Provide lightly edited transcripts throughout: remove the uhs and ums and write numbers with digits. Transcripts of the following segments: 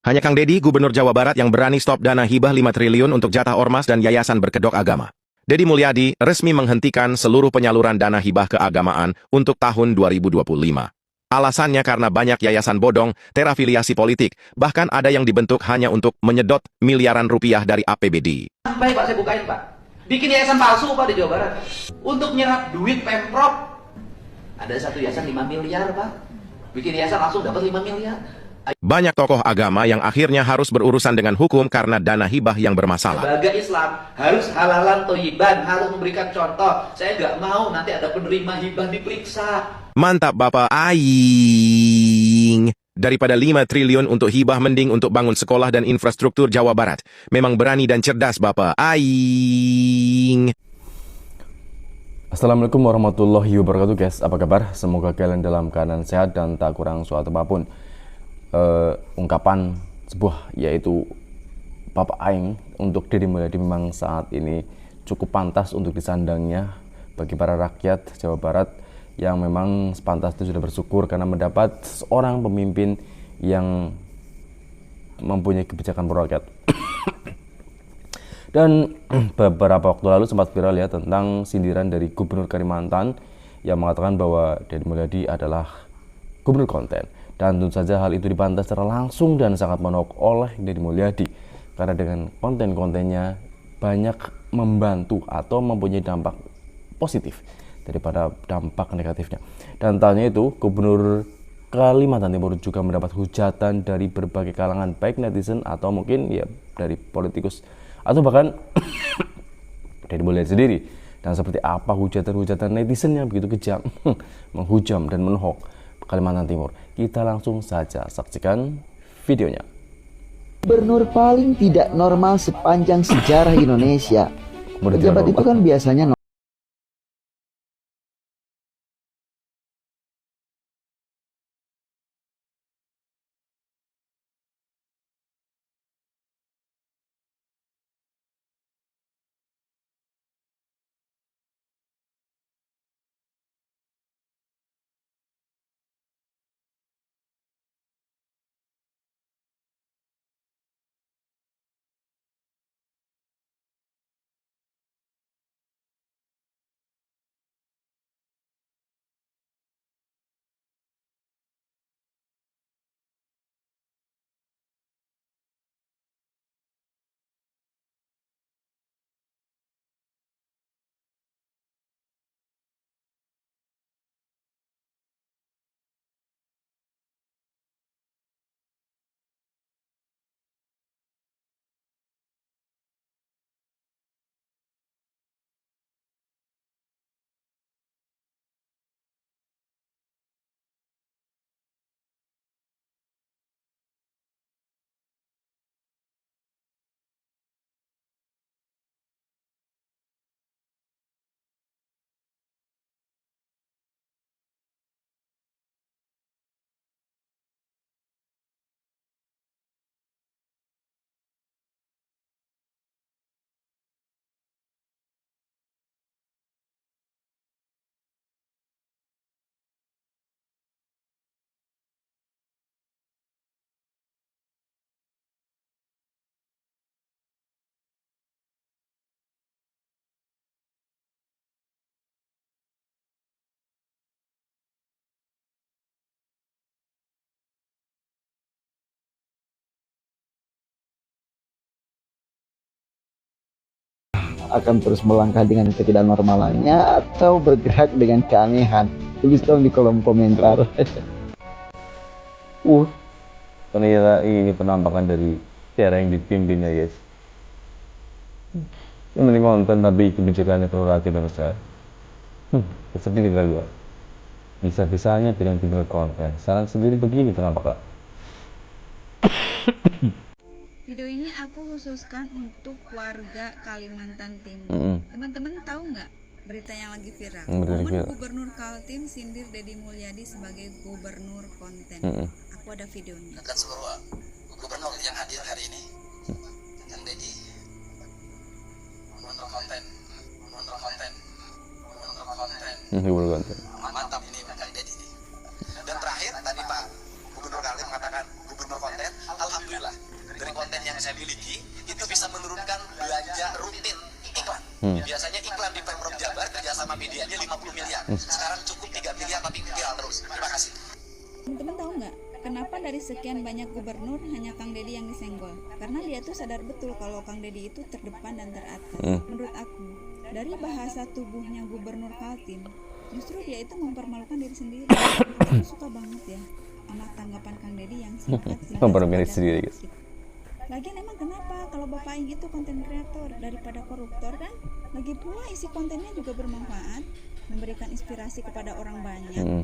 Hanya Kang Deddy, Gubernur Jawa Barat yang berani stop dana hibah 5 triliun untuk jatah ormas dan yayasan berkedok agama. Deddy Mulyadi resmi menghentikan seluruh penyaluran dana hibah keagamaan untuk tahun 2025. Alasannya karena banyak yayasan bodong, terafiliasi politik, bahkan ada yang dibentuk hanya untuk menyedot miliaran rupiah dari APBD. Baik Pak, saya bukain Pak. Bikin yayasan palsu Pak di Jawa Barat. Untuk nyerap duit Pemprov. Ada satu yayasan 5 miliar Pak. Bikin yayasan langsung dapat 5 miliar. Banyak tokoh agama yang akhirnya harus berurusan dengan hukum karena dana hibah yang bermasalah. Sebagai Islam harus halalan toyiban, harus memberikan contoh. Saya nggak mau nanti ada penerima hibah diperiksa. Mantap Bapak Aing. Daripada 5 triliun untuk hibah mending untuk bangun sekolah dan infrastruktur Jawa Barat. Memang berani dan cerdas Bapak Aing. Assalamualaikum warahmatullahi wabarakatuh guys. Apa kabar? Semoga kalian dalam keadaan sehat dan tak kurang suatu apapun. Ungkapan sebuah yaitu Bapak Aing untuk Deddy Mulyadi memang saat ini cukup pantas untuk disandangnya bagi para rakyat Jawa Barat yang memang sepantasnya sudah bersyukur karena mendapat seorang pemimpin yang mempunyai kebijakan pro rakyat. Dan beberapa waktu lalu sempat viral ya tentang sindiran dari Gubernur Kalimantan yang mengatakan bahwa Deddy Mulyadi adalah gubernur konten. Dan tentu saja hal itu dibantah secara langsung dan sangat menolak oleh Deddy Mulyadi karena dengan konten-kontennya banyak membantu atau mempunyai dampak positif daripada dampak negatifnya. Dan tanya itu Gubernur Kalimantan Timur juga mendapat hujatan dari berbagai kalangan baik netizen atau mungkin ya dari politikus atau bahkan Deddy Mulyadi sendiri. Dan seperti apa hujatan-hujatan netizennya begitu kejam menghujam dan menohok Kalimantan Timur. Kita langsung saja saksikan videonya. Gubernur paling tidak normal sepanjang sejarah Indonesia. Pejabat itu kan biasanya akan terus melangkah dengan ketidaknormalannya atau bergerak dengan keanehan. Tulis dong di kolom komentar. Ternyata ini penampakan dari cara yang dipimpinnya guys. Ini konten tapi kebijakannya terlalu besar. Sedih kita lihat. Bisa-bisanya dengan tinggal konten. Saran sendiri begini kenapa kak? Video ini aku khususkan untuk warga Kalimantan Timur. Teman-teman tahu nggak berita yang lagi viral? Momen Gubernur Kaltim sindir Deddy Mulyadi sebagai gubernur konten. Aku ada videonya. Dan seluruh gubernur yang hadir hari ini, yang Deddy, gubernur konten. Mantap ini Kang Deddy. Dan terakhir tadi Pak Gubernur Kaltim mengatakan gubernur konten. Biasanya iklan di Pemprov Jabar kerjasama medianya 50 miliar. Sekarang cukup 3 miliar tapi viral terus. Terima kasih. Teman-teman tahu nggak kenapa dari sekian banyak gubernur hanya Kang Deddy yang disenggol? Karena dia tuh sadar betul kalau Kang Deddy itu terdepan dan teratas. Menurut aku, dari bahasa tubuhnya Gubernur Kaltim, justru dia itu mempermalukan diri sendiri. Aku suka banget ya sama tanggapan Kang Deddy yang singkat. Mempermalukan diri sendiri, guys. Lagian emang kenapa kalau Bapak Ing itu konten kreator daripada koruptor kan? Lagi pula isi kontennya juga bermanfaat, memberikan inspirasi kepada orang banyak.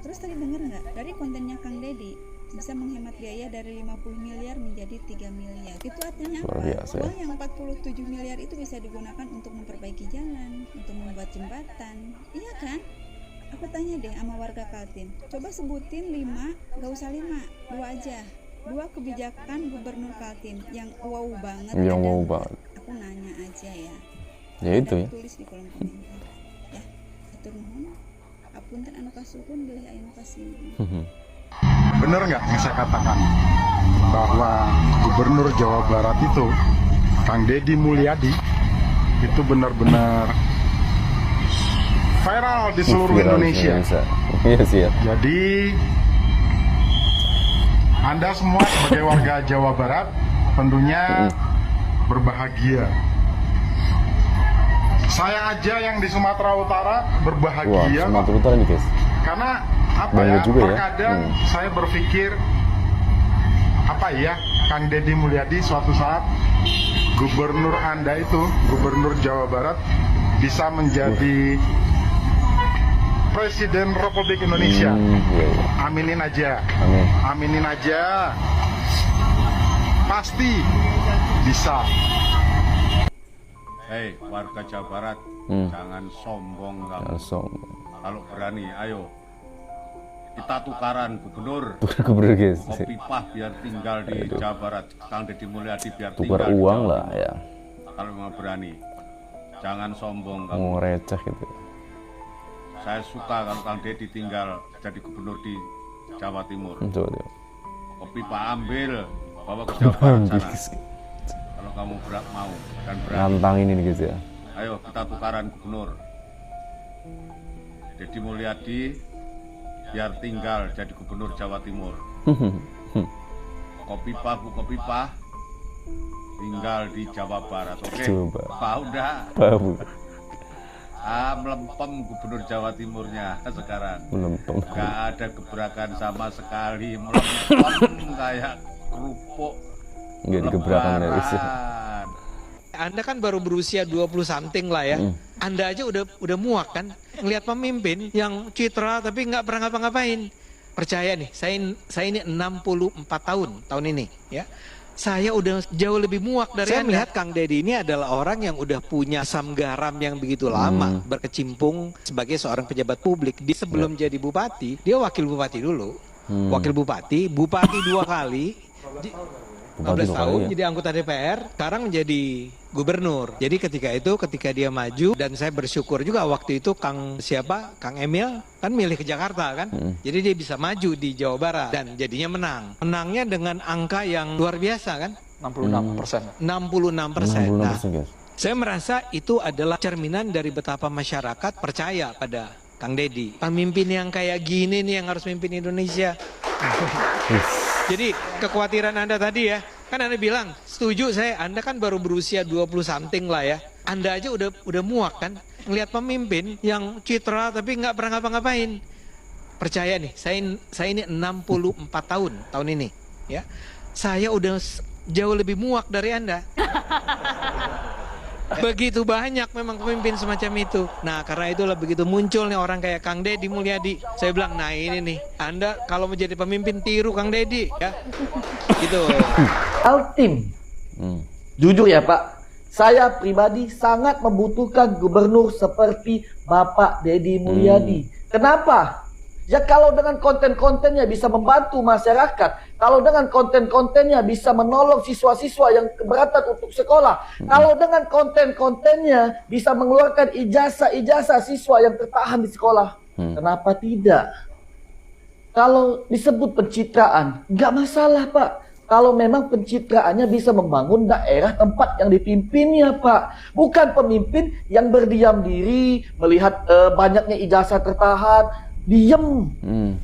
Terus tadi denger nggak? Dari kontennya Kang Deddy bisa menghemat biaya dari 50 miliar menjadi 3 miliar. Itu artinya apa? Uang yang 47 miliar itu bisa digunakan untuk memperbaiki jalan, untuk membuat jembatan. Iya kan? Aku tanya deh sama warga Kaltim. Coba sebutin 5, gak usah 5, 2 aja. 2 kebijakan Gubernur Kaltim yang wow banget. Yang wow banget. Aku nanya aja ya. Ya itu ya. Tulis di kolom komentar. Ya, atur nuhun. Apunten anu kasuhun bilih anu kasih. Bener nggak yang saya katakan bahwa Gubernur Jawa Barat itu Kang Deddy Mulyadi itu benar-benar viral di seluruh Indonesia. Iya sih ya. Jadi Anda semua sebagai warga Jawa Barat tentunya berbahagia. Saya aja yang di Sumatera Utara berbahagia. Wah, Sumatera Utara nih guys. Karena apa Bangga ya, juga terkadang saya berpikir apa ya, Kang Deddy Mulyadi suatu saat gubernur Anda itu, gubernur Jawa Barat bisa menjadi Presiden Republik Indonesia. Aminin aja. Aminin aja. Pasti bisa. Hei warga Jawa Barat, jangan sombong kamu. Kalau berani, ayo kita tukaran gubernur. Gubernur guys. Kopipah biar tinggal di Jawa Barat, Kang Deddy Mulyadi biar Tukar tinggal di uang Jawa lah Timur. ya. Kalau memang berani, jangan sombong kamu. Mau receh gitu. Saya suka kalau Kang Deddy tinggal jadi gubernur di Jawa Timur. Coba. Kopipah ambil, bawa ke Jawa Barat sana. Kalau kamu mau dan berani. Nantang ini nih guys ya. Ayo kita tukaran gubernur. Deddy Mulyadi biar tinggal jadi gubernur Jawa Timur. Kopipah Bu Kopipah tinggal di Jawa Barat. Oke. Coba. Pak udah. Babu. Melempem gubernur Jawa Timurnya sekarang. Melempem. Gak ada gebrakan sama sekali, melempem kayak kerupuk. Nggak digebrakan dari sih. Anda kan baru berusia 20 something lah ya. Anda aja udah muak kan ngelihat pemimpin yang citra tapi nggak pernah ngapa-ngapain. Percaya nih, saya ini 64 tahun ini ya. Saya udah jauh lebih muak dari Anda. Saya melihat Kang Deddy ini adalah orang yang udah punya asam garam yang begitu lama berkecimpung sebagai seorang pejabat publik. Dia sebelum jadi bupati, dia wakil bupati dulu. Wakil bupati 2 kali. 15 tahun ya? jadi anggota DPR, sekarang menjadi gubernur. Jadi ketika dia maju, dan saya bersyukur juga waktu itu Kang Emil kan milih ke Jakarta kan. Jadi dia bisa maju di Jawa Barat dan jadinya menang. Menangnya dengan angka yang luar biasa kan? 66%. 66%. Nah, guys. saya merasa itu adalah cerminan dari betapa masyarakat percaya pada Kang Deddy. Pemimpin yang kayak gini nih yang harus mimpin Indonesia. Jadi kekhawatiran Anda tadi ya, kan Anda bilang, setuju saya, Anda kan baru berusia 20 something lah ya. Anda aja udah muak kan ngelihat pemimpin yang citra tapi nggak pernah ngapa-ngapain. Percaya nih, saya ini 64 tahun ini ya. Saya udah jauh lebih muak dari Anda. Begitu banyak memang pemimpin semacam itu. Nah karena itulah begitu muncul nih orang kayak Kang Deddy Mulyadi. Saya bilang, nah ini nih, Anda kalau mau jadi pemimpin tiru Kang Deddy ya. Gitu. Kaltim. Jujur ya Pak, saya pribadi sangat membutuhkan gubernur seperti Bapak Deddy Mulyadi. Kenapa? Ya kalau dengan konten-kontennya bisa membantu masyarakat, kalau dengan konten-kontennya bisa menolong siswa-siswa yang keberatan untuk sekolah, kalau dengan konten-kontennya bisa mengeluarkan ijazah-ijazah siswa yang tertahan di sekolah, kenapa tidak? Kalau disebut pencitraan, nggak masalah Pak. kalau memang pencitraannya bisa membangun daerah tempat yang dipimpinnya, Pak. Bukan pemimpin yang berdiam diri, melihat banyaknya ijazah tertahan, diem.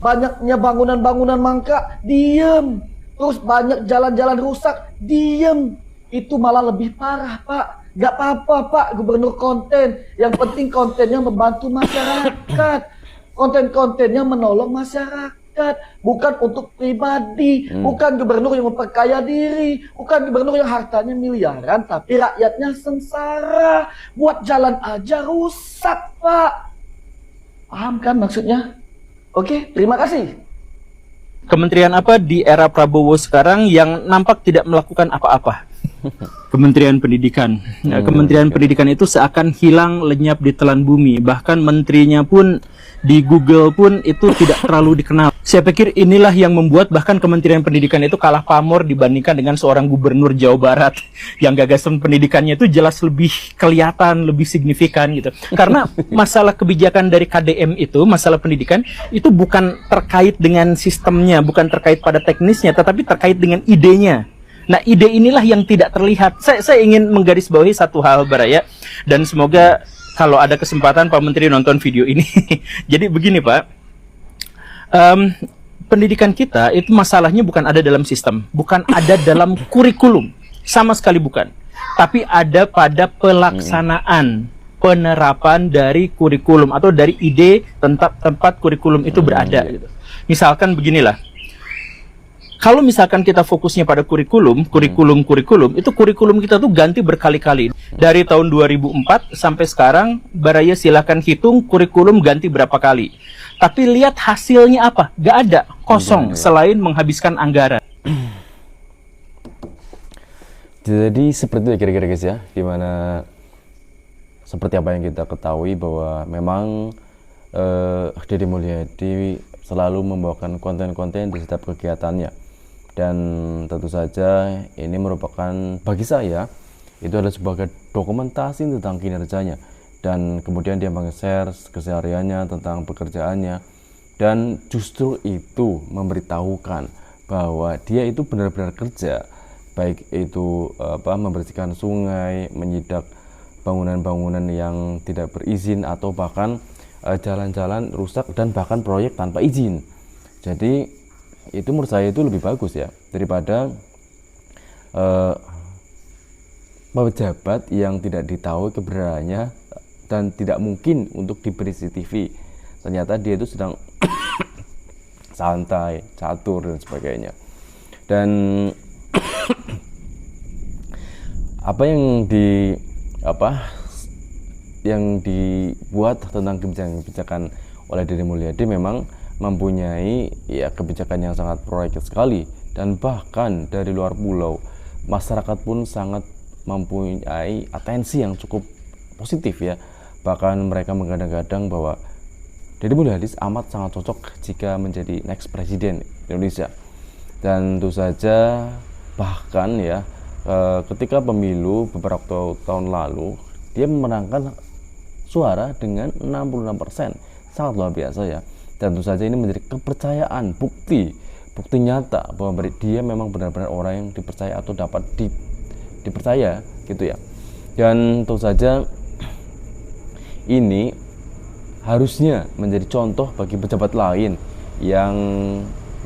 Banyaknya bangunan-bangunan mangkrak, diem. Terus banyak jalan-jalan rusak, diem. Itu malah lebih parah, Pak. Gak apa-apa, Pak, gubernur konten. Yang penting kontennya membantu masyarakat. Konten-kontennya menolong masyarakat. Bukan untuk pribadi, bukan gubernur yang memperkaya diri, bukan gubernur yang hartanya miliaran, tapi rakyatnya sengsara. Buat jalan aja rusak, Pak. Paham kan maksudnya? Oke, terima kasih. Kementerian apa di era Prabowo sekarang yang nampak tidak melakukan apa-apa? Kementerian Pendidikan. Kementerian Pendidikan itu seakan hilang lenyap di telan bumi. Bahkan menterinya pun di Google pun itu tidak terlalu dikenal. Saya pikir inilah yang membuat bahkan Kementerian Pendidikan itu kalah pamor dibandingkan dengan seorang gubernur Jawa Barat yang gagasan pendidikannya itu jelas lebih kelihatan, lebih signifikan gitu. Karena masalah kebijakan dari KDM itu, masalah pendidikan itu bukan terkait dengan sistemnya, bukan terkait pada teknisnya, tetapi terkait dengan idenya. Nah, ide inilah yang tidak terlihat. Saya ingin menggarisbawahi satu hal, Baraya, dan semoga kalau ada kesempatan Pak Menteri nonton video ini. Jadi begini, Pak, pendidikan kita itu masalahnya bukan ada dalam sistem, bukan ada dalam kurikulum, sama sekali bukan. Tapi ada pada pelaksanaan, penerapan dari kurikulum atau dari ide tempat kurikulum itu berada. Gitu. Misalkan beginilah. Kalau misalkan kita fokusnya pada kurikulum, itu kurikulum kita tuh ganti berkali-kali. Dari tahun 2004 sampai sekarang, Baraya silakan hitung kurikulum ganti berapa kali. Tapi lihat hasilnya apa? Gak ada, kosong, selain menghabiskan anggaran. Jadi seperti itu kira-kira guys ya, dimana seperti apa yang kita ketahui bahwa memang Deddy Mulyadi selalu membawakan konten-konten di setiap kegiatannya. Dan tentu saja ini merupakan bagi saya itu adalah sebagai dokumentasi tentang kinerjanya, dan kemudian dia meng-share kesehariannya tentang pekerjaannya, dan justru itu memberitahukan bahwa dia itu benar-benar kerja, baik itu membersihkan sungai, menyidak bangunan-bangunan yang tidak berizin, atau bahkan jalan-jalan rusak dan bahkan proyek tanpa izin. Jadi itu menurut saya itu lebih bagus ya daripada pejabat yang tidak ditahui keberadaannya dan tidak mungkin untuk diberi CCTV. Ternyata dia itu sedang santai, catur dan sebagainya. Dan apa yang dibuat tentang kebijakan oleh Deddy Mulyadi memang mempunyai ya kebijakan yang sangat proaktif sekali, dan bahkan dari luar pulau masyarakat pun sangat mempunyai atensi yang cukup positif ya. Bahkan mereka menggadang-gadang bahwa Deddy Mulyadi amat sangat cocok jika menjadi next presiden Indonesia. Dan tentu saja bahkan ya ketika pemilu beberapa tahun lalu dia memenangkan suara dengan 66%, sangat luar biasa ya. Dan tentu saja ini menjadi kepercayaan, bukti nyata bahwa dia memang benar-benar orang yang dipercaya atau dapat dipercaya gitu ya. Dan tentu saja ini harusnya menjadi contoh bagi pejabat lain yang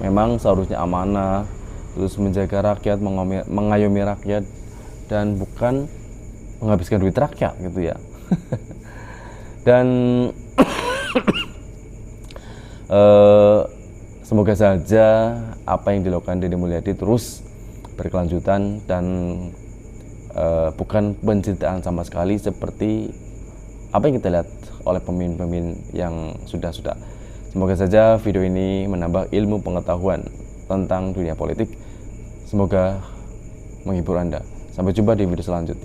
memang seharusnya amanah, terus menjaga rakyat, mengayomi rakyat, dan bukan menghabiskan duit rakyat gitu ya. Dan semoga saja apa yang dilakukan Deddy Mulyadi terus berkelanjutan dan bukan pencitraan sama sekali seperti apa yang kita lihat oleh pemimpin-pemimpin yang sudah. Semoga saja video ini menambah ilmu pengetahuan tentang dunia politik. Semoga menghibur Anda. Sampai jumpa di video selanjutnya.